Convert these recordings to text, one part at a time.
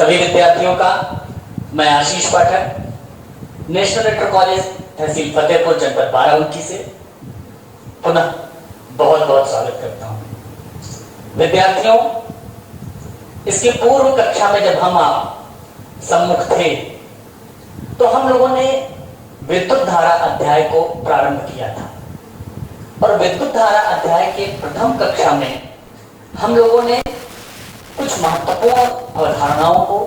सभी विद्यार्थियों का मैं आशीष पाठक नेशनल इंटर कॉलेज तहसील फतेहपुर जनपद बाराबंकी से पुनः बहुत बहुत स्वागत करता हूं। विद्यार्थियों, इसके पूर्व कक्षा में जब हम आप सम्मुख थे तो हम लोगों ने विद्युत धारा अध्याय को प्रारंभ किया था और विद्युत धारा अध्याय के प्रथम कक्षा में हम लोगों ने कुछ महत्वपूर्ण अवधारणाओं को,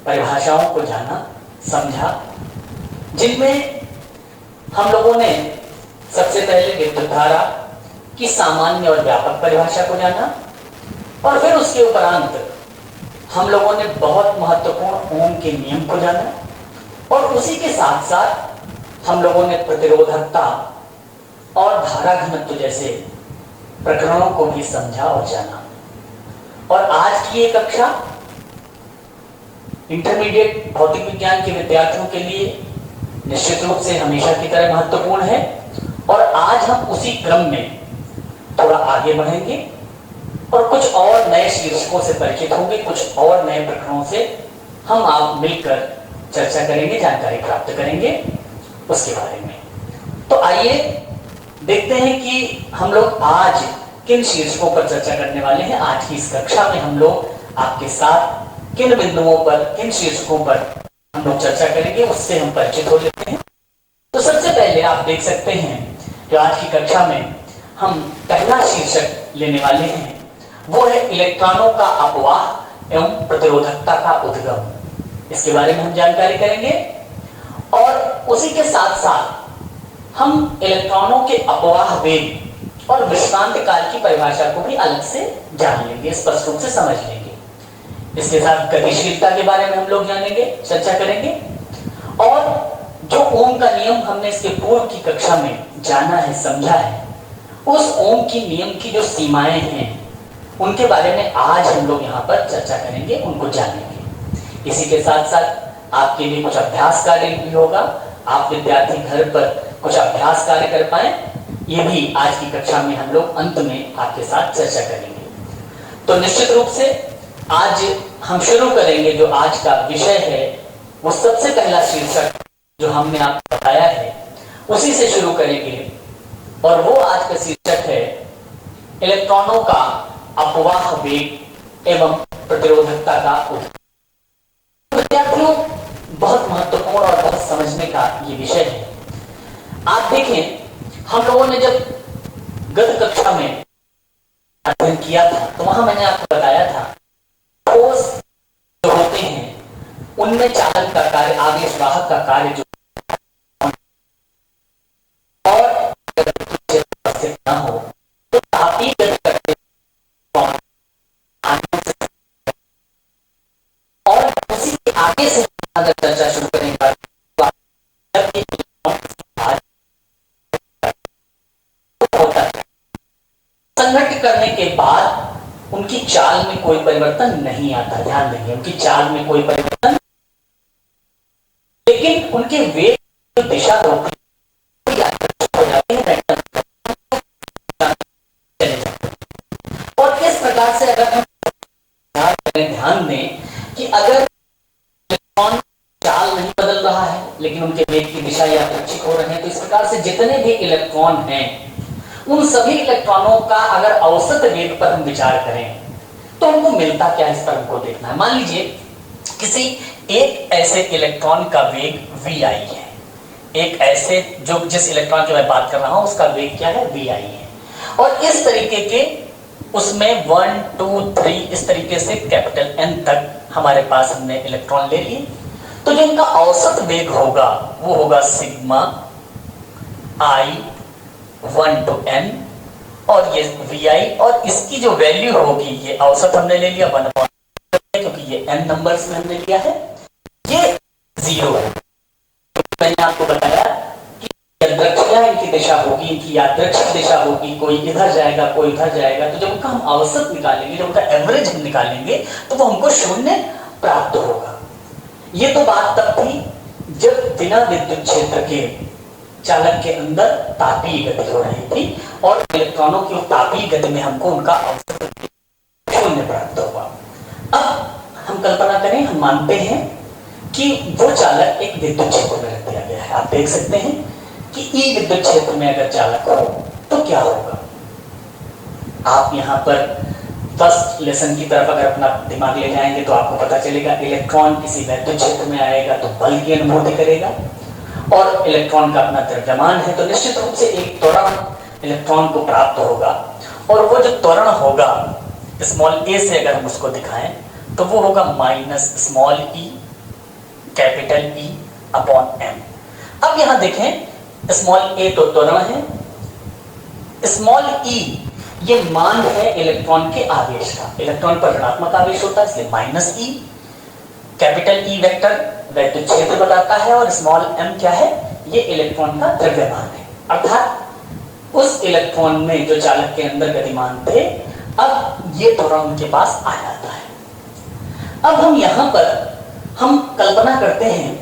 परिभाषाओं को जाना, समझा, जिनमें हम लोगों ने सबसे पहले विद्युत धारा की सामान्य और व्यापक परिभाषा को जाना और फिर उसके उपरांत हम लोगों ने बहुत महत्वपूर्ण ओम के नियम को जाना और उसी के साथ साथ हम लोगों ने प्रतिरोधकता और धारा घनत्व जैसे प्रकरणों को भी समझा और जाना। और आज की ये कक्षा इंटरमीडिएट भौतिक विज्ञान के विद्यार्थियों के लिए निश्चित रूप से हमेशा की तरह महत्वपूर्ण है और आज हम उसी क्रम में थोड़ा आगे बढ़ेंगे और कुछ और नए शीर्षकों से परिचित होंगे, कुछ और नए प्रकरणों से हम आप मिलकर चर्चा करेंगे, जानकारी प्राप्त करेंगे उसके बारे में। तो आइए देखते हैं कि हम लोग आज किन शीर्षकों पर चर्चा करने वाले हैं। आज की इस कक्षा में हम लोग आपके साथ किन बिंदुओं पर, किन शीर्षकों पर हम लोग चर्चा करेंगे, उससे हम परिचित हो लेते हैं। तो सबसे पहले आप देख सकते हैं कि आज की कक्षा में हम पहला शीर्षक लेने वाले हैं, वो है इलेक्ट्रॉनों का अपवाह एवं प्रतिरोधकता का उद्गम। इसके बारे में हम जानकारी करेंगे और उसी के साथ साथ हम इलेक्ट्रॉनों के अपवाह वेग और विश्रांत काल की परिभाषा को भी अलग से जान लेंगे, स्पष्ट रूप से समझ लेंगे। इसके साथ गतिशीलता के बारे में हम लोग जानेंगे, चर्चा करेंगे और जो ओम का नियम हमने इसके पूर्व की कक्षा में जाना है, समझा है, उस ओम की नियम की जो सीमाएं हैं उनके बारे में आज हम लोग यहाँ पर चर्चा करेंगे, उनको जानेंगे। इसी के साथ साथ आपके लिए कुछ अभ्यास कार्य भी होगा, आप विद्यार्थी घर पर कुछ अभ्यास कार्य कर पाए, ये भी आज की कक्षा में हम लोग अंत में आपके साथ चर्चा करेंगे। तो निश्चित रूप से आज हम शुरू करेंगे, जो आज का विषय है वो सबसे पहला शीर्षक जो हमने आपको बताया है उसी से शुरू करेंगे और वो आज का शीर्षक है इलेक्ट्रॉनों का अपवाह वेग एवं प्रतिरोधकता का उद्गम। विद्यार्थियों, बहुत महत्वपूर्ण और बहुत समझने का ये विषय है। आप देखें, हम लोगों ने जब गत कक्षा में अध्ययन किया था तो वहां मैंने आपको बताया था ठोस जो होते हैं उनमें चालन का कार्य, आवेश वाहक का कार्य जो और ना हो तो तापीय गति करते और उसी के आगे से अगर चर्चा शुरू करेंगे संघटित करने के बाद उनकी चाल में कोई परिवर्तन नहीं आता। ध्यान देंगे, उनकी चाल में कोई परिवर्तन, लेकिन उनके वेग की दिशा होती हो जाते हैं और इस प्रकार से अगर हम ध्यान दें कि अगर इलेक्ट्रॉन चाल नहीं बदल रहा है लेकिन उनके वेग की दिशा यादृच्छिक हो रहे हैं, तो इस प्रकार से जितने भी इलेक्ट्रॉन हैं उन सभी इलेक्ट्रॉनों का अगर औसत वेग पर हम विचार करें तो उनको मिलता क्या, इस पर हमको देखना है। मान लीजिए किसी एक ऐसे इलेक्ट्रॉन का वेग vi है, एक ऐसे जिस इलेक्ट्रॉन जो मैं बात कर रहा हूं उसका वेग क्या है, vi है, और इस तरीके के उसमें 1 2 3 इस तरीके से कैपिटल N तक हमारे पास हमने इलेक्ट्रॉन ले लिए, तो जो इनका औसत वेग होगा वो होगा सिग्मा i 1 to n और ये vi और इसकी जो वैल्यू होगी, ये औसत हमने ले लिया 1 क्योंकि ये n नंबर्स में हमने लिया है, ये 0 है। मैंने आपको बताया कि यादृच्छिक इनकी दिशा होगी, इनकी यादृच्छिक दिशा होगी, कोई इधर जाएगा कोई इधर जाएगा, तो जब उनका हम औसत निकालेंगे, जब उनका एवरेज हम निकालेंगे तो वो हमको 0 प्राप्त होगा। ये तो बात तब थी जब बिना विद्युत क्षेत्र के चालक के अंदर तापीय गति हो रही थी और इलेक्ट्रॉनों की तापीय गति में हमको उनका औसत 0 प्राप्त होगा। अब हम कल्पना करें, हम मानते हैं कि वो चालक एक विद्युत क्षेत्र में रख दिया गया है। आप देख सकते हैं कि ई विद्युत क्षेत्र में अगर चालक हो तो क्या होगा। आप यहाँ पर फर्स्ट लेसन की तरफ अगर अपना दिमाग ले जाएंगे तो आपको पता चलेगा इलेक्ट्रॉन किसी विद्युत क्षेत्र में आएगा तो बल की अनुभूति करेगा, और इलेक्ट्रॉन का अपना द्रव्यमान है तो निश्चित रूप से एक त्वरण इलेक्ट्रॉन को प्राप्त होगा, और वो जो त्वरण होगा स्मॉल ए से अगर हम उसको दिखाएं तो वो होगा minus small e capital E upon m. अब यहां देखें स्मॉल ए तो त्वरण है, स्मॉल ई ये मान है इलेक्ट्रॉन के आवेश का। इलेक्ट्रॉन पर ऋणात्मक आवेश होता है इसलिए माइनस ई, कैपिटल ई वेक्टर विद्युत क्षेत्र बताता है, और स्मॉल एम क्या है, ये इलेक्ट्रॉन का द्रव्यमान है। अर्थात उस इलेक्ट्रॉन में जो चालक के अंदर गतिमान थे, अब ये त्वरण उनके पास आ जाता है। अब हम यहां पर हम कल्पना करते हैं,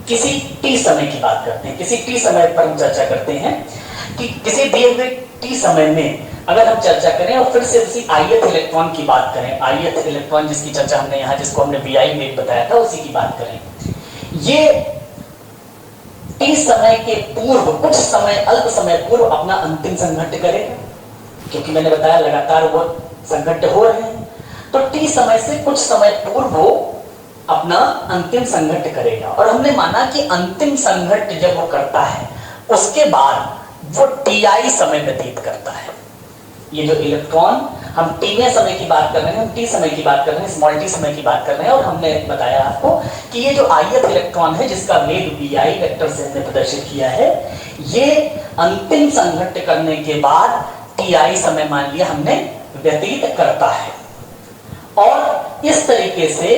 किसी टी समय की बात करते हैं, किसी टी समय पर हम चर्चा करते हैं कि किसी दिए हुए टी समय में अगर हम चर्चा करें और फिर से उसी ith इलेक्ट्रॉन की बात करें, ith इलेक्ट्रॉन जिसकी चर्चा हमने यहाँ, जिसको हमने vi वेग बताया था, उसी की बात करें। ये टी समय के पूर्व कुछ समय अल्प समय पूर्व अपना अंतिम संघट्ट करेगा, क्योंकि मैंने बताया लगातार वो संघट्ट हो रहे हैं, तो टी समय से कुछ समय पूर्व वो अपना अंतिम संघट्ट करेगा। और हमने माना कि अंतिम संघट्ट जब वो करता है उसके बाद वो ti समय व्यतीत करता है। ये जो इलेक्ट्रॉन, हम टीवें समय की बात कर रहे हैं, हम टी समय की बात कर रहे हैं, स्मॉल टी समय की बात कर रहे हैं, और हमने बताया आपको कि ये जो ith इलेक्ट्रॉन है जिसका वेग vi वेक्टर से हमने प्रदर्शित किया है, ये अंतिम संघट्ट करने के बाद ti समय मान लिया हमने व्यतीत करता है। और इस तरीके से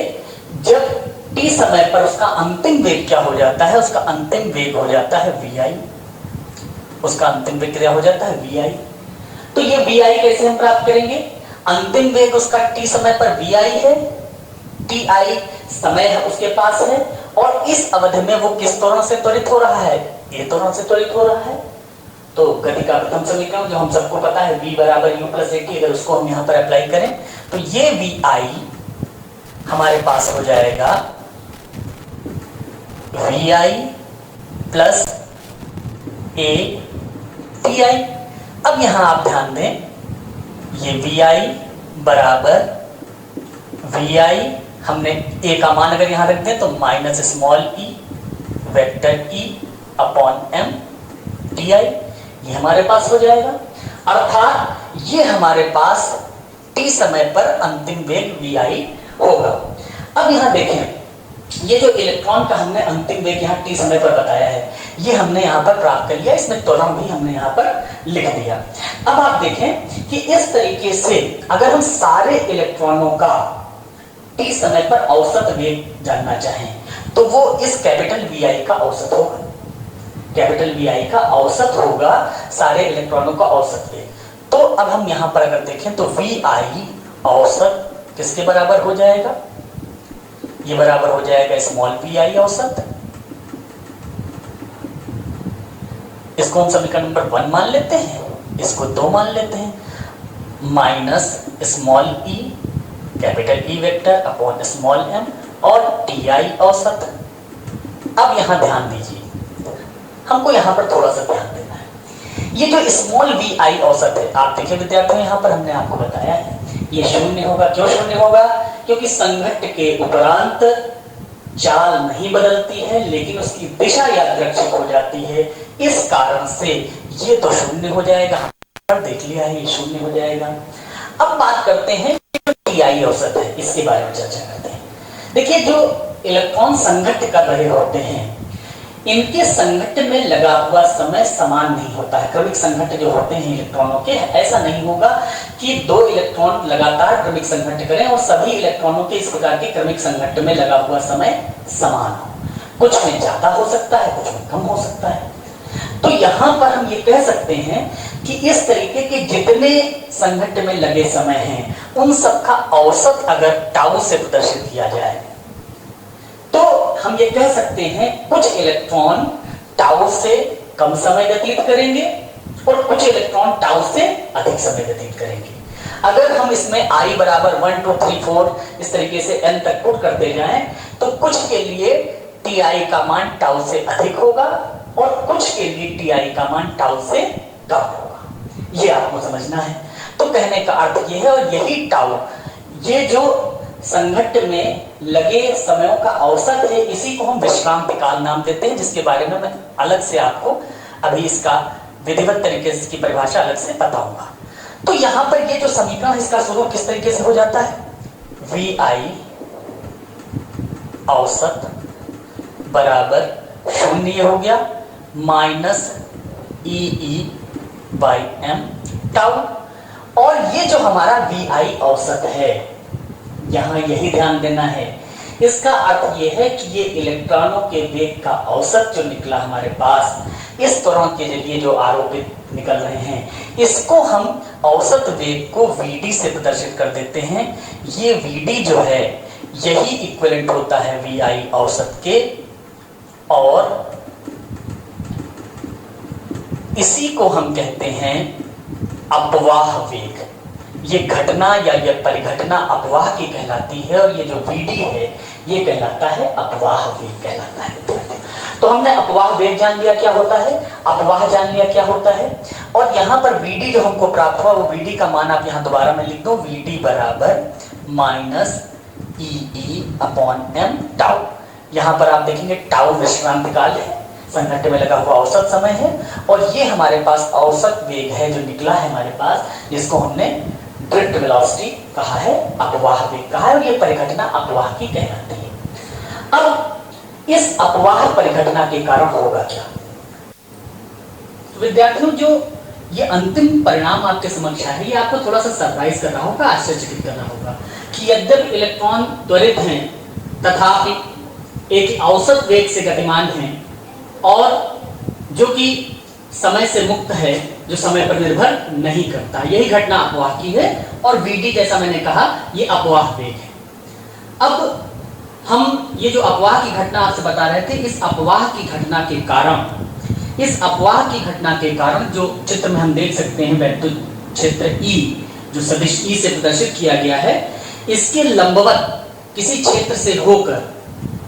जब टी समय पर उसका अंतिम वेग क्या हो जाता है, उसका अंतिम वेग हो जाता है vi, उसका अंतिम वेग क्या हो जाता है vi। तो ये vi कैसे हम प्राप्त करेंगे, अंतिम वेग उसका t समय पर vi है, ti समय है उसके पास है, और इस अवधि में वो किस त्वरण से त्वरित हो रहा है, a त्वरण से त्वरित हो रहा है। तो गति का प्रथम समीकरण जो हम सबको पता है v बराबर u प्लस at, अगर उसको हम यहाँ पर अप्लाई करें तो ये vi हमारे पास हो जाएगा vi प्लस a ti। अब यहां आप ध्यान दें, ये vi बराबर vi, हमने a का मान अगर यहां रख दें तो minus small e vector E upon m ti, ये हमारे पास हो जाएगा। अर्थात ये हमारे पास t समय पर अंतिम वेग vi होगा। अब यहां देखें, ये जो इलेक्ट्रॉन का हमने अंतिम वेग यहाँ t समय पर बताया है, ये हमने यहाँ पर प्राप्त कर लिया, इसमें त्वरण भी हमने यहाँ पर लिख दिया। अब आप देखें कि इस तरीके से अगर हम सारे इलेक्ट्रॉनों का t समय पर औसत वेग जानना चाहें तो वो इस कैपिटल vi का औसत होगा, कैपिटल vi का औसत होगा सारे इलेक्ट्रॉनों का औसत वेग। तो अब हम यहाँ पर अगर देखें तो vi औसत किसके बराबर हो जाएगा, ये बराबर हो जाएगा स्मॉल vi औसत, इसको हम समीकरण नंबर 1 मान लेते हैं, इसको 2 मान लेते हैं, minus small e capital E vector upon small m और ti औसत। अब यहां ध्यान दीजिए, हमको यहां पर थोड़ा सा ध्यान देना है। ये जो स्मॉल vi औसत है, आप देखिए विद्यार्थियों, यहां पर हमने आपको बताया है ये शून्य होगा। क्यों शून्य होगा, क्योंकि संघट्ट के उपरांत चाल नहीं बदलती है लेकिन उसकी दिशा यादृच्छिक हो जाती है, इस कारण से ये तो शून्य हो जाएगा, हमने देख लिया है ये शून्य हो जाएगा। अब बात करते हैं ti औसत है, इसके बारे में चर्चा करते हैं। देखिए, जो इलेक्ट्रॉन संघट्ट कर रहे होते हैं इनके संघट्ट में लगा हुआ समय समान नहीं होता है। क्रमिक संघट्ट जो होते हैं इलेक्ट्रॉनों के, ऐसा नहीं होगा कि दो इलेक्ट्रॉन लगातार क्रमिक संघट्ट करें और सभी इलेक्ट्रॉनों के इस प्रकार के क्रमिक संघट्ट में लगा हुआ समय समान हो। कुछ में ज्यादा हो सकता है, कुछ में कम हो सकता है। तो यहां पर हम ये कह सकते हैं कि इस तरीके के जितने संघट्ट में लगे समय हैं उन सबका औसत अगर टाउ से प्रदर्शित किया जाए तो हम ये कह सकते हैं कुछ इलेक्ट्रॉन टाउ से कम समय व्यतीत करेंगे और कुछ इलेक्ट्रॉन टाउ से अधिक समय व्यतीत करेंगे। अगर हम इसमें I बराबर 1 2 3 4 इस तरीके से n तक पुट करते जाएं तो कुछ के लिए ti का मान टाउ से अधिक होगा और कुछ के लिए ti का मान टाउ से कम होगा। ये आपको समझना है। तो कहने का अर्थ ये है, और यही टाउ, ये जो संघट्ट में लगे समयों का औसत है, इसी को हम विश्रांति काल नाम देते हैं, जिसके बारे में मैं अलग से आपको अभी इसका विधिवत तरीके से इसकी परिभाषा अलग से बताऊंगा। तो यहां पर ये जो समीकरण है इसका स्वरूप किस तरीके से हो जाता है, VI औसत बराबर 0 हो गया minus EE by m tau. और ये जो हमारा VI औसत है, यहां यही ध्यान देना है, इसका अर्थ यह है कि ये इलेक्ट्रॉनों के वेग का औसत जो निकला हमारे पास इस त्वरण के जरिए जो आरोपित निकल रहे हैं, इसको हम औसत वेग को VD से प्रदर्शित कर देते हैं। ये VD जो है यही इक्विवेलेंट होता है VI औसत के, और इसी को हम कहते हैं अपवाह वेग। ये घटना या ये परिघटना अपवाह की कहलाती है, और ये जो VD है ये कहलाता है अपवाह वेग कहलाता है। तो हमने अपवाह वेग जान लिया क्या होता है, अपवाह जान लिया क्या होता है, और यहाँ पर VD जो हमको प्राप्त हुआ वो VD का मान आप यहाँ दोबारा में लिख दो, VD बराबर minus EE upon m tau. यहाँ पर आप देखेंगे टाउ विश्रांति काल है, संघट्ट में लगा हुआ औसत समय है, और ये हमारे पास औसत वेग है जो निकला है हमारे पास, जिसको हमने ड्रिफ्ट वेलोसिटी कहा है, अपवाह वेग कहा है, और ये परिघटना अपवाह की कहलाती है। अब इस अपवाह परिघटना के कारण होगा क्या? तो विद्यार्थियों, जो ये अंतिम परिणाम आपके समक्ष है, ये आपको थोड़ा सा सरप्राइज कर रहा होगा, आश्चर्यचकित कर रहा होगा कि यद्यपि इलेक्ट्रॉन त्वरित हैं तथापि एक औसत वेग से गतिमान हैं, और जो कि समय से मुक्त है, जो समय पर निर्भर नहीं करता, यही घटना अपवाह की है, और VD जैसा मैंने कहा ये अपवाह वेग है। अब हम ये जो अपवाह की घटना आपसे बता रहे थे, इस अपवाह की घटना के कारण, इस अपवाह की घटना के कारण जो चित्र में हम देख सकते हैं वैद्युत क्षेत्र E जो सदिश E से प्रदर्शित किया गया है, इसके लंबवत किसी क्षेत्र से होकर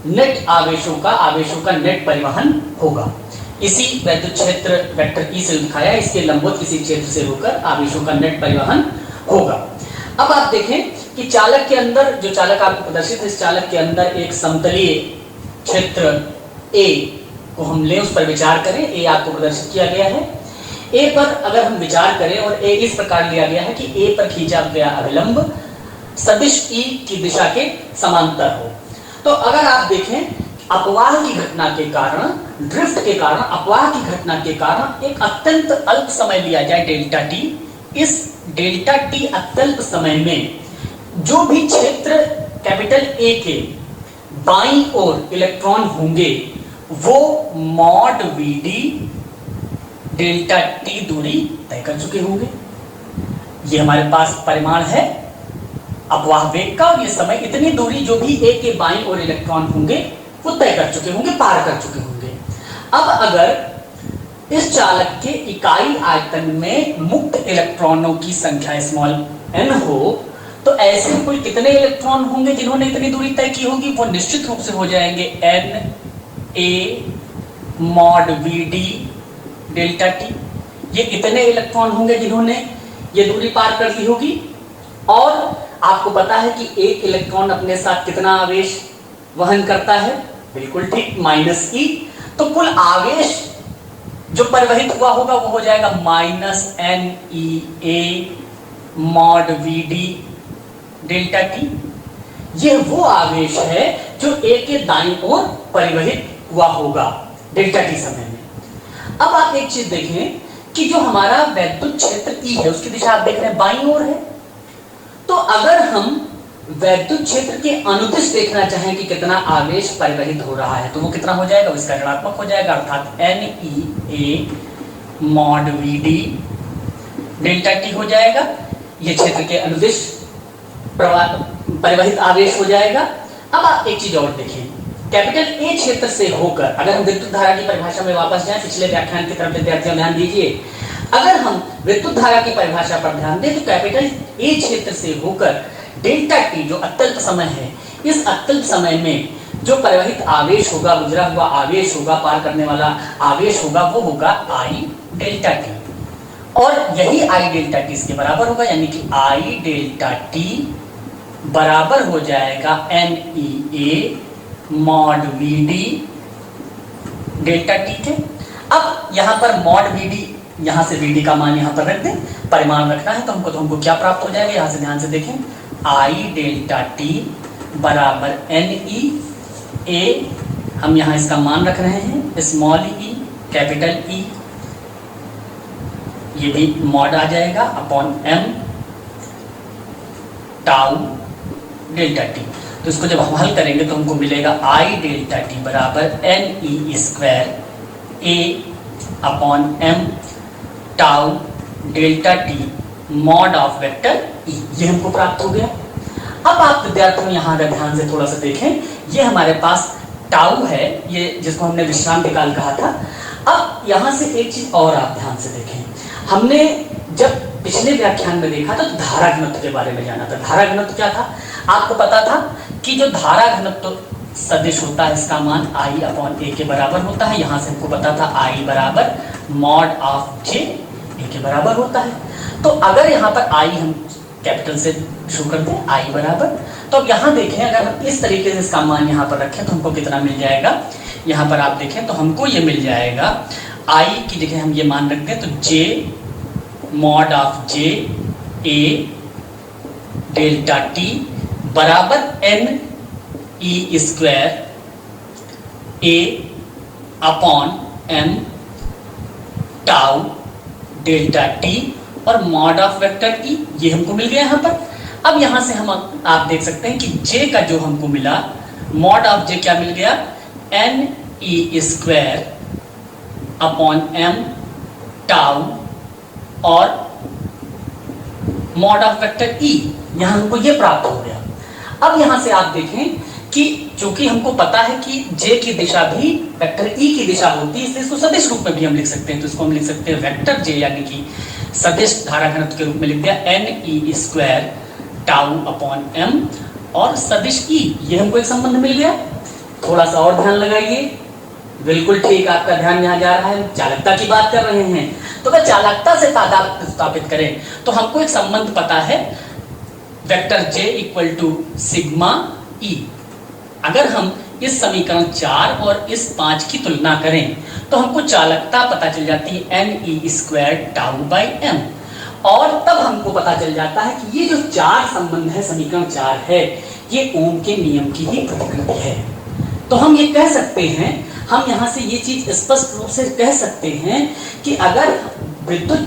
नेट आवेशों का नेट परिवहन होगा। इसी वैद्युत क्षेत्र वेक्टर E से दिखाया, इसके लंबवत किसी क्षेत्र से होकर आवेशों का नेट परिवहन होगा। अब आप देखें कि चालक के अंदर, जो चालक आपको प्रदर्शित है, इस चालक के अंदर एक समतलीय क्षेत्र A को हम ले, उस पर विचार करें। A आपको प्रदर्शित किया गया है। A पर अगर हम विचार करें और A इस प्रकार लिया गया है कि A पर खींचा गया अभिलंब सदिश E की दिशा के समांतर हो, तो अगर आप देखें अपवाह की घटना के कारण, ड्रिफ्ट के कारण, अपवाह की घटना के कारण एक अत्यंत अल्प समय लिया जाए डेल्टा टी, इस डेल्टा टी अत्यल्प समय में जो भी क्षेत्र कैपिटल A के बाईं ओर इलेक्ट्रॉन होंगे वो मॉड VD डेल्टा टी दूरी तय कर चुके होंगे। ये हमारे पास परिमाण है अपवाह वेग का, और ये समय इतनी दूरी जो भी A के बाईं ओर इलेक्ट्रॉन होंगे वो तय कर चुके होंगे, पार कर चुके होंगे। अब अगर इस चालक के इकाई आयतन में मुक्त इलेक्ट्रॉनों की संख्या स्मॉल n हो, तो ऐसे कोई कितने इलेक्ट्रॉन होंगे जिन्होंने इतनी दूरी तय की होगी? वो निश्चित रूप से हो जाएंगे n a mod VD delta T. ये इतने इलेक्ट्रॉन होंगे जिन्होंने ये दूरी पार कर ली होगी। और आपको पता है कि एक इलेक्ट्रॉन अपने साथ कितना आवेश वहन करता है? बिल्कुल ठीक, माइनस E। तो कुल आवेश जो परिवहित हुआ होगा वो हो जाएगा minus NEA mod VD delta T. ये वो आवेश है जो A के दाईं ओर परिवहित हुआ होगा डेल्टा टी समय में। अब आप एक चीज देखें कि जो हमारा वैद्युत क्षेत्र E है उसकी दिशा आप देख रहे हैं बाईं ओर है। तो अगर हम वैद्युत क्षेत्र के अनुदिश देखना चाहें कि कितना आवेश परिवहित हो रहा है, तो वो कितना हो जाएगा? इसका ऋणात्मक हो जाएगा, अर्थात NEA mod VD delta T हो जाएगा। ये क्षेत्र के अनुदिश परिवहित आवेश हो जाएगा। अब आप एक चीज और देखिए, कैपिटल A क्षेत्र से होकर, अगर हम विद्युत धारा की परिभाषा में वापस जाएं, पिछले व्याख्यान की तरफ विद्यार्थियों ध्यान दीजिए, अगर हम विद्युत धारा की परिभाषा पर ध्यान दें तो कैपिटल ए क्षेत्र से होकर डेल्टा टी जो अत्यल्प समय है, इस अत्यल्प समय में जो परिवहित आवेश होगा, गुजरा हुआ आवेश होगा, पार करने वाला आवेश होगा, वो होगा आई डेल्टा टी। और यही आई डेल्टा टी इसके बराबर होगा, यानी कि आई डेल्टा टी बराबर हो जाएगा n e a mod v d delta t के। अब यहाँ पर मॉड वी डी, यहाँ से वी डी का मान यहाँ पर रख दें, परिमाण रखना है तो हमको क्या प्राप्त हो जाएगा, यहाँ से ध्यान से देखें, आई डेल्टा टी बराबर एन ई ए, हम यहाँ इसका मान रख रहे हैं स्मॉल ई कैपिटल ई, ये भी मॉड आ जाएगा upon m tau delta t. तो इसको जब हम हल करेंगे तो हमको मिलेगा आई डेल्टा टी बराबर n e square A upon m tau delta t mod of vector E, ये हमको प्राप्त हो गया। अब आप विद्यार्थियों यहाँ अगर ध्यान से थोड़ा सा देखें, ये हमारे पास टाउ है, ये जिसको हमने विश्रांति काल कहा था। अब यहाँ से एक चीज और आप ध्यान से देखें, हमने जब पिछले व्याख्यान में देखा था तो धारा घनत्व के बारे में जाना था। धारा घनत्व क्या था, आपको पता था कि जो धारा घनत्व सदिश होता है इसका मान आई अपॉन ए के बराबर होता है। यहाँ से हमको पता था आई बराबर मॉड ऑफ जे ए के बराबर होता है। तो अगर यहाँ पर आई हम कैपिटल से शुरू करते हैं, आई बराबर, तो अब यहाँ देखें अगर हम इस तरीके से इसका मान यहाँ पर रखें तो हमको कितना मिल जाएगा, यहाँ पर आप देखें तो हमको ये मिल जाएगा आई की जगह हम ये मान रखते हैं तो j mod of j a delta t बराबर एन ई स्क्वायर ए upon m tau delta t और मॉड ऑफ वेक्टर ई, ये हमको मिल गया यहाँ पर। अब यहाँ से हम आप देख सकते हैं कि जे का जो हमको मिला, मॉड ऑफ जे क्या मिल गया, n e square upon m tau और मॉड ऑफ वेक्टर ई, यहाँ हमको ये प्राप्त हो गया। अब यहाँ से आप देखें कि चूंकि हमको पता है कि जे की दिशा भी वेक्टर ई की दिशा होती है, इसलिए इसको सदिश रूप में भी हम लिख सकते हैं। तो इसको हम लिख सकते हैं वेक्टर जे यानी कि सदिश धारा घनत्व के रूप में लिख दिया n e square tau upon m और सदिश ई, ये हमको एक संबंध मिल गया। थोड़ा सा और ध्यान लगाइए, बिल्कुल ठीक, आपका ध्यान यहाँ जा रहा है, चालकता की बात कर रहे हैं। तो अगर चालकता से तादाद स्थापित करें तो हमको एक संबंध पता है, vector J equal to sigma E. अगर हम इस समीकरण 4 और इस 5 की तुलना करें तो हमको चालकता पता चल जाती है n e square tau by m, और तब हमको पता चल जाता है कि ये जो 4 संबंध है, समीकरण 4 है, ये ओम के नियम की ही प्रतिकृति है। तो हम ये कह सकते हैं, हम यहाँ से ये चीज स्पष्ट रूप से कह सकते हैं कि अगर विद्युत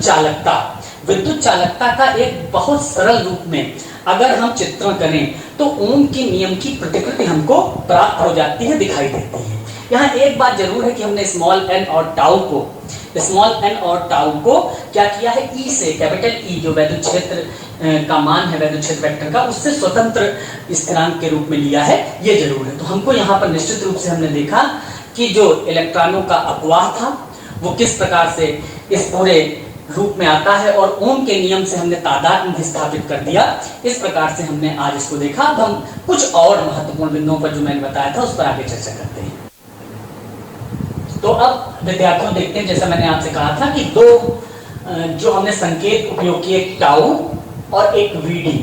चालकता का एक बहुत सरल रूप में अगर हम चित्रण करें तो ओम के नियम की प्रतिकृति हमको प्राप्त हो जाती है, दिखाई देती है। यहाँ एक बात जरूर है कि हमने स्मॉल एन और टाउ को क्या किया है, ई से, कैपिटल ई जो वैद्युत क्षेत्र का मान है, वैद्युत क्षेत्र वेक्टर का, उससे स्वतंत्र स्थिरांक के रूप में लिया है, ये जरूर है। तो हमको यहाँ पर निश्चित रूप से हमने देखा कि जो इलेक्ट्रॉनों का अपवाह था वो किस प्रकार से इस पूरे रूप में आता है, और ओम के नियम से हमने तादाद स्थापित कर दिया। इस प्रकार से हमने आज इसको देखा। अब हम कुछ और महत्वपूर्ण बिंदुओं पर जो मैंने बताया था उस पर आगे चर्चा करते हैं। तो अब विद्यार्थियों देखते हैं, जैसा मैंने आपसे कहा था कि दो जो हमने संकेत उपयोग किए, टाउ और एक वीडी,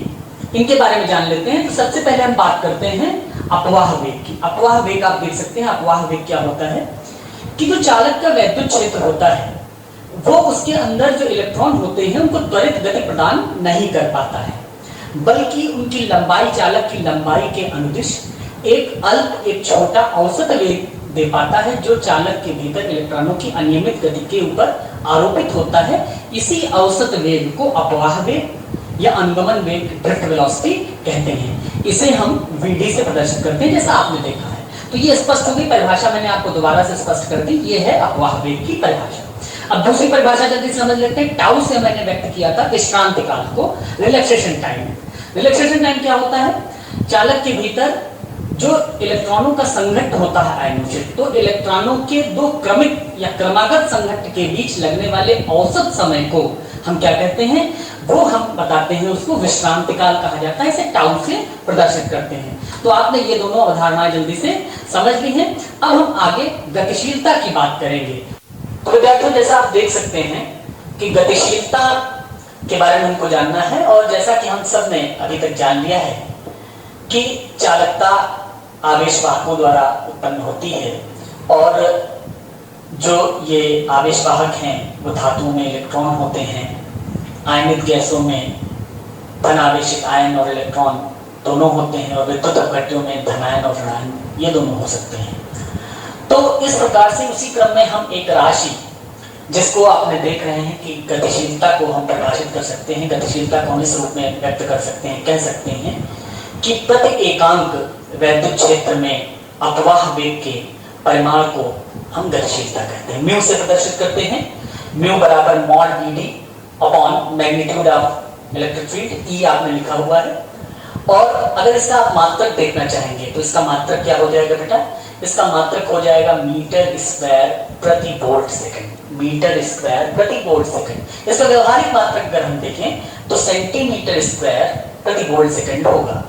इनके बारे में जान लेते हैं। तो सबसे पहले हम बात करते हैं अपवाह वेग की। अपवाह वेग आप देख सकते हैं, अपवाह वेग क्या होता है कि जो चालक का वैद्युत क्षेत्र होता है वो उसके अंदर जो इलेक्ट्रॉन होते हैं उनको त्वरित गति प्रदान नहीं कर पाता है, बल्कि उनकी लंबाई, चालक की लंबाई के अनुदिश एक छोटा औसत वेग दे पाता है, जो चालक के भीतर इलेक्ट्रॉनों की अनियमित गति के ऊपर आरोपित होता है। इसी औसत वेग को अपवाह वेग या अनुगमन वेग, ड्रिफ्ट वेलोसिटी कहते हैं। इसे हम वीडी से प्रदर्शित करते हैं, जैसा आपने देखा है। तो ये स्पष्ट होगी, परिभाषा मैंने आपको दोबारा से स्पष्ट कर दी, ये है अपवाह वेग की परिभाषा। अब दूसरी परिभाषा जल्दी समझ लेते हैं। टाउ से मैंने व्यक्त किया था विश्रांति काल को, रिलैक्सेशन टाइम। रिलैक्सेशन टाइम क्या होता है, चालक के भीतर जो इलेक्ट्रॉनों का संघट्ट होता है आयनों से, तो इलेक्ट्रॉनों के दो क्रमिक या क्रमागत संघट्ट के बीच लगने वाले औसत समय को हम क्या कहते हैं, वो हम बताते हैं, उसको विश्रांति काल कहा जाता है। इसे टाउ से प्रदर्शित करते हैं। तो आपने ये दोनों अवधारणाएं जल्दी से समझ ली हैं। अब हम आगे गतिशीलता की बात करेंगे। तो विद्यार्थियों, जैसा आप देख सकते हैं कि गतिशीलता के बारे में हमको जानना है, और जैसा कि हम सब ने अभी तक जान लिया है कि चालकता आवेशवाहकों द्वारा उत्पन्न होती है, और जो ये आवेशवाहक हैं वो धातुओं में इलेक्ट्रॉन होते हैं। आयनित गैसों में धनावेशित आयन और इलेक्ट्रॉन दोनों होते हैं, और विद्युत अपघट्यों में धनायन और ऋणायन ये दोनों हो सकते हैं। तो इस प्रकार से उसी क्रम में हम एक राशि, जिसको आपने देख रहे हैं कि गतिशीलता को हम परिभाषित कर सकते हैं, गतिशीलता को हम इस रूप में व्यक्त कर सकते हैं, कह सकते हैं कि प्रति एकांक वैद्युत क्षेत्र में अपवाह वेग के परिमाण को हम गतिशीलता कहते हैं। म्यू से प्रदर्शित करते हैं। म्यू बराबर mod v upon magnitude of electric field, E आपने लिखा हुआ है। और अगर इसका आप मात्रक देखना चाहेंगे तो इसका मात्रक क्या हो जाएगा बेटा, इसका मात्रक हो जाएगा मीटर स्क्वायर प्रति वोल्ट सेकंड। मीटर स्क्वायर प्रति वोल्ट सेकंड। इसका व्यवहारिक मात्रक अगर हम देखें तो सेंटीमीटर स्क्वायर प्रति वोल्ट सेकंड होगा,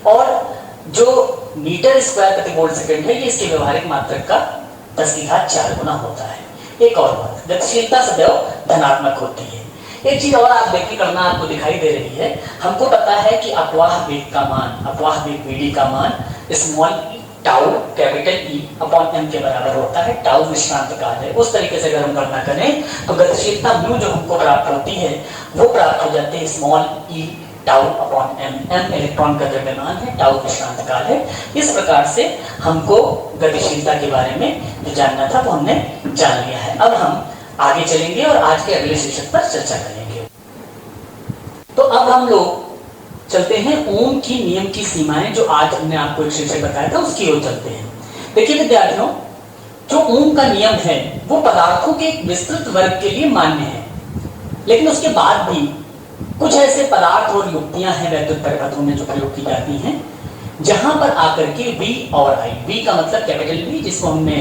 और जो मीटर स्क्वायर प्रति वोल्ट सेकंड है ये इसके व्यवहारिक मात्रक का 10 की घात 4 गुना होता है। एक और बात, गतिशीलता सदैव धनात्मक होती है। एक चीज और आप देखिए करना आपको दिखाई दे रही है। हमको पता है कि अपवाह वेग का मान, अपवाह वेग वीडी का मान small tau capital E upon m के बराबर होता है। टाउ विश्रांत काल है। उस तरीके से अगर हम गणना करें तो गतिशीलता म्यू जो हमको प्राप्त होती है वो प्राप्त हो जाती है small e tau upon m. M electron का द्रव्यमान है, टाउ विश्रांत काल है। इस प्रकार से हमको गतिशीलता के बारे में जो जानना था वो हमने जान लिया है। अब हम आगे चलेंगे और आज के अगले शीर्षक पर चर्चा करेंगे। तो अब हम लोग चलते हैं ओम की नियम की सीमाएं, जो आज हमने आपको एक शीर्षक बताया था उसकी ओर चलते हैं। देखिए विद्यार्थियों, जो ओम का नियम है वो पदार्थों के एक विस्तृत वर्ग के लिए मान्य है, लेकिन उसके बाद भी कुछ ऐसे पदार्थ और युक्तियां हैं वैद्युत परिपथों में जो प्रयोग की जाती हैं, जहां पर आकर के V और I, V का मतलब कैपिटल V जिसको हमने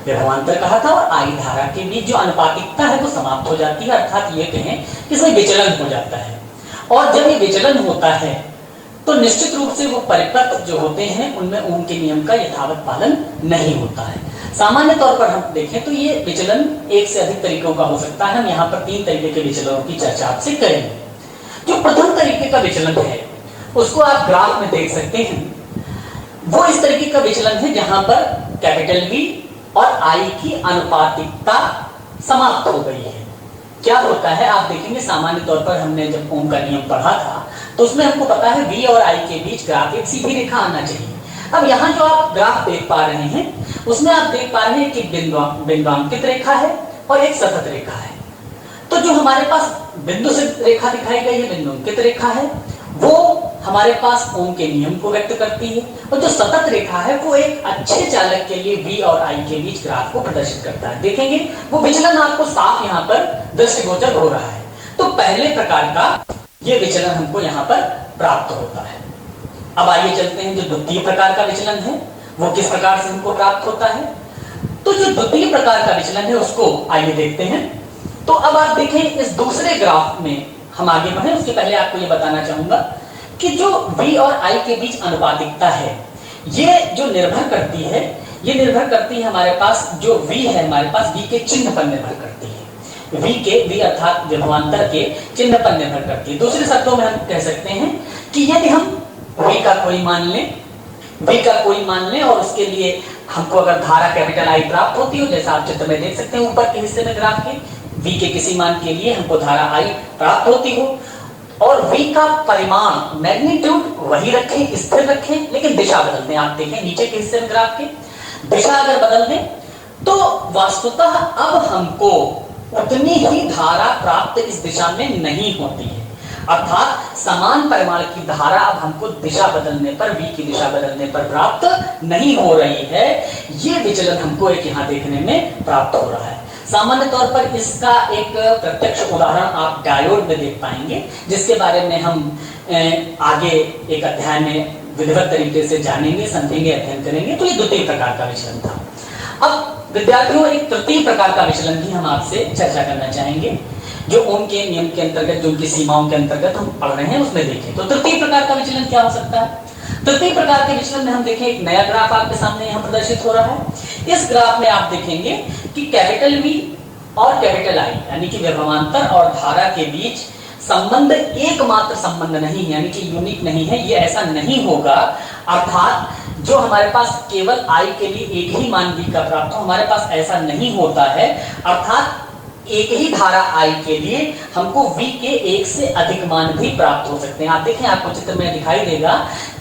विभवांतर कहा था, और I धारा के बीच जो अनुपातिकता है वो समाप्त हो जाती है। अर्थात ये कहें कि इसमें विचलन हो जाता है, और जब ये विचलन होता है तो निश्चित रूप से वो परिपथ जो होते हैं उनमें ओम के नियम का यथावत पालन नहीं होता है। सामान्य तौर पर हम देखें तो ये विचलन एक से अधिक तरीकों का हो सकता है। हम यहाँ पर 3 तरीके के विचलनों की चर्चा आपसे करेंगे। जो प्रथम तरीके का विचलन है उसको आप ग्राफ में देख सकते हैं। वो इस तरीके का विचलन है जहां पर कैपिटल V और I की अनुपातिकता समाप्त हो गई है। क्या होता है आप देखेंगे, सामान्य तौर पर हमने जब ओम का नियम पढ़ा था तो उसमें हमको पता है V और I के बीच ग्राफ एक सीधी रेखा आना चाहिए। अब यहाँ जो आप ग्राफ देख पा रहे हैं उसमें आप देख पा रहे हैं कि बिंदुआंकित रेखा है और एक सतत रेखा है। तो जो हमारे पास बिंदु से रेखा दिखाई गई है, बिंदुअंकित रेखा है, वो हमारे पास ओम के नियम को व्यक्त करती है, और जो सतत रेखा है वो एक अच्छे चालक के लिए V और I के बीच ग्राफ को प्रदर्शित करता है। देखेंगे वो विचलन आपको साफ यहाँ पर दृष्टिगोचर हो रहा है। तो पहले प्रकार का ये विचलन हमको यहाँ पर प्राप्त होता है। अब आइए चलते हैं जो द्वितीय प्रकार का विचलन है वो किस प्रकार से हमको प्राप्त होता है। तो जो द्वितीय प्रकार का विचलन है उसको आइए देखते हैं। तो अब आप देखें इस दूसरे ग्राफ में हम आगे बढ़े उसके पहले आपको ये बताना चाहूंगा कि जो V और I के बीच अनुपातिकता है ये जो निर्भर करती है, ये निर्भर करती है हमारे पास जो V है, हमारे पास V के चिन्ह पर निर्भर करती है। V अर्थात विभवांतर के चिन्ह पर निर्भर करती है। दूसरे शब्दों में हम कह सकते हैं कि यदि हम V का कोई मान लें और उसके लिए हमको अगर धारा कैपिटल I प्राप्त होती हो, जैसा आप चित्र में देख सकते हैं ऊपर के हिस्से में ग्राफ के, V के किसी मान के लिए हमको धारा I प्राप्त होती हो, और V का परिमाण मैग्नीट्यूड वही रखें, स्थिर रखें, लेकिन दिशा बदल दें। आप देखें नीचे के हिस्से में ग्राफ के दिशा अगर बदल दें तो वास्तुतः अब हमको उतनी ही धारा प्राप्त इस दिशा में नहीं होती है। अर्थात समान परिमाण की धारा अब हमको दिशा बदलने पर, V की दिशा बदलने पर प्राप्त नहीं हो रही है। ये विचलन हमको एक यहाँ देखने में प्राप्त हो रहा है। सामान्य तौर पर इसका एक प्रत्यक्ष उदाहरण आप डायोड में देख पाएंगे, जिसके बारे में हम आगे एक अध्याय में विधिवत तरीके से जानेंगे, समझेंगे, अध्ययन करेंगे। तो ये द्वितीय प्रकार का विचलन था। अब विद्यार्थियों, एक तृतीय प्रकार का विचलन भी हम आपसे चर्चा करना चाहेंगे, जो ओम के नियम के अंतर्गत, जो उनकी सीमाओं के अंतर्गत हम पढ़ रहे हैं उसमें देखें। तो तृतीय प्रकार का विचलन क्या हो सकता है? तृतीय प्रकार के विचलन में हम देखें, एक नया ग्राफ आपके सामने यहाँ प्रदर्शित हो रहा है। इस ग्राफ में आप देखेंगे कि कैपिटल V और कैपिटल I यानी कि विभवांतर और धारा के बीच संबंध एकमात्र संबंध नहीं है, यानी कि यूनिक नहीं है, ये ऐसा नहीं होगा। अर्थात जो हमारे पास केवल I के लिए एक ही मान V का प्राप्त हो, हमारे पास ऐसा नहीं होता है। अर्थात एक ही धारा I के लिए हमको V के एक से अधिक मान भी प्राप्त हो सकते हैं। आप देखें, आपको चित्र में दिखाई देगा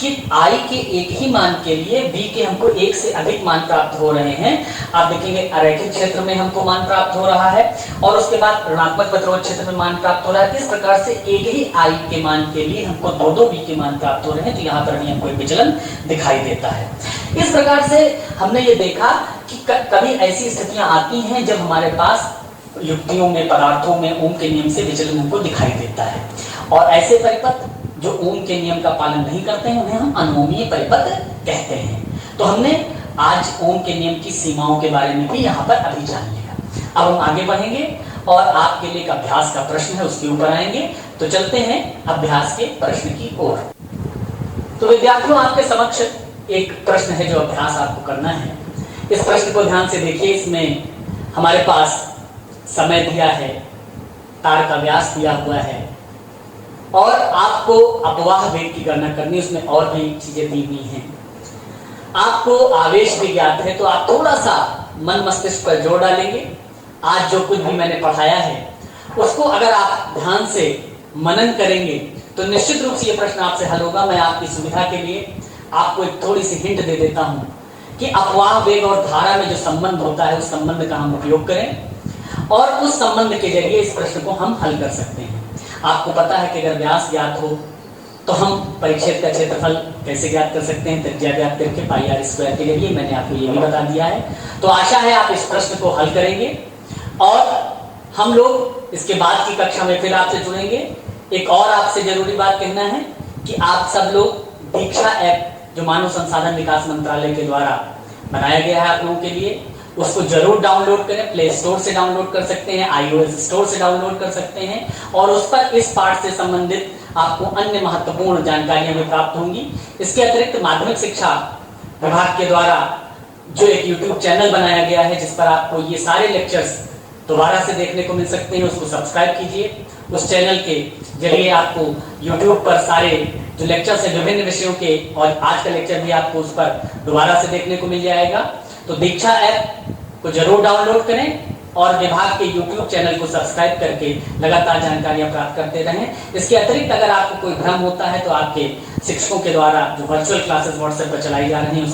कि I के एक ही मान के लिए V के हमको एक से अधिक मान प्राप्त हो रहे हैं। आप देखेंगे अरैखिक क्षेत्र में हमको मान प्राप्त हो रहा है और उसके बाद ऋणात्मक प्रतिरोध क्षेत्र में मान प्राप्त हो रहा है। इस प्रकार से एक ही I के मान के लिए हमको दो V के मान प्राप्त हो रहे हैं। तो यहाँ पर भी हमको एक विचलन दिखाई देता है। इस प्रकार से हमने ये देखा कि कभी ऐसी स्थितियां आती हैं जब हमारे पास युक्तियों में, पदार्थों में ओम के नियम से विचलन हमको दिखाई देता है, और ऐसे परिपथ जो ओम के नियम का पालन नहीं करते हैं उन्हें हम अनोमीय परिपथ कहते हैं। तो हमने आज ओम के नियम की सीमाओं के बारे में भी यहाँ पर अभी जान लिया। अब हम आगे बढ़ेंगे और आपके लिए एक अभ्यास का प्रश्न है, उसके ऊपर आएंगे। तो चलते हैं अभ्यास के प्रश्न की ओर। तो विद्यार्थियों, आपके समक्ष एक प्रश्न है जो अभ्यास आपको करना है। इस प्रश्न को ध्यान से देखिए। इसमें हमारे पास समय दिया है, तार का व्यास दिया हुआ है और आपको अपवाह वेग की गणना करनी, उसमें और भी चीजें दी हुई हैं। आपको आवेश भी ज्ञात है, तो आप थोड़ा सा मन मस्तिष्क पर जोर डालेंगे। आज जो कुछ भी मैंने पढ़ाया है उसको अगर आप ध्यान से मनन करेंगे तो निश्चित रूप से ये प्रश्न आपसे हल होगा। मैं आपकी सुविधा के लिए आपको एक थोड़ी सी हिंट दे देता हूं कि अपवाह वेग और धारा में जो संबंध होता है उस संबंध का हम उपयोग करें और उस संबंध के जरिए इस प्रश्न को हम हल कर सकते हैं। आपको पता है कि अगर व्यास ज्ञात हो तो हम परिक्षेत्र का क्षेत्रफल कैसे ज्ञात कर सकते हैं, त्रिज्या ज्ञात करके पाई आर स्क्वायर के जरिए। मैंने आपको ये भी बता दिया है। तो आशा है आप इस प्रश्न को हल करेंगे और हम लोग इसके बाद की कक्षा में फिर आपसे जुड़ेंगे। एक और आपसे जरूरी बात कहना है कि आप सब लोग दीक्षा ऐप, जो मानव संसाधन विकास मंत्रालय के द्वारा बनाया गया है आप लोगों के लिए, उसको जरूर डाउनलोड करें। प्ले स्टोर से डाउनलोड कर सकते हैं, iOS स्टोर से डाउनलोड कर सकते हैं और उस पर इस पाठ से संबंधित आपको अन्य महत्वपूर्ण जानकारियां भी प्राप्त होंगी। इसके अतिरिक्त माध्यमिक शिक्षा विभाग के द्वारा जो एक YouTube चैनल बनाया गया है जिस पर आपको ये सारे लेक्चर्स दोबारा से देखने को मिल सकते हैं, उसको सब्सक्राइब कीजिए। उस चैनल के जरिए आपको YouTube पर सारे जो लेक्चर्स हैं विभिन्न विषयों के, और आज का लेक्चर भी आपको उस पर दोबारा से देखने को मिल जाएगा। तो दीक्षा ऐप को जरूर डाउनलोड करें और विभाग के YouTube चैनल को सब्सक्राइब करके लगातार जानकारियां प्राप्त करते रहें। इसके अतिरिक्त अगर आपको कोई भ्रम होता है तो आपके शिक्षकों के द्वारा जो वर्चुअल क्लासेस व्हाट्सएप पर चलाई जा रही हैं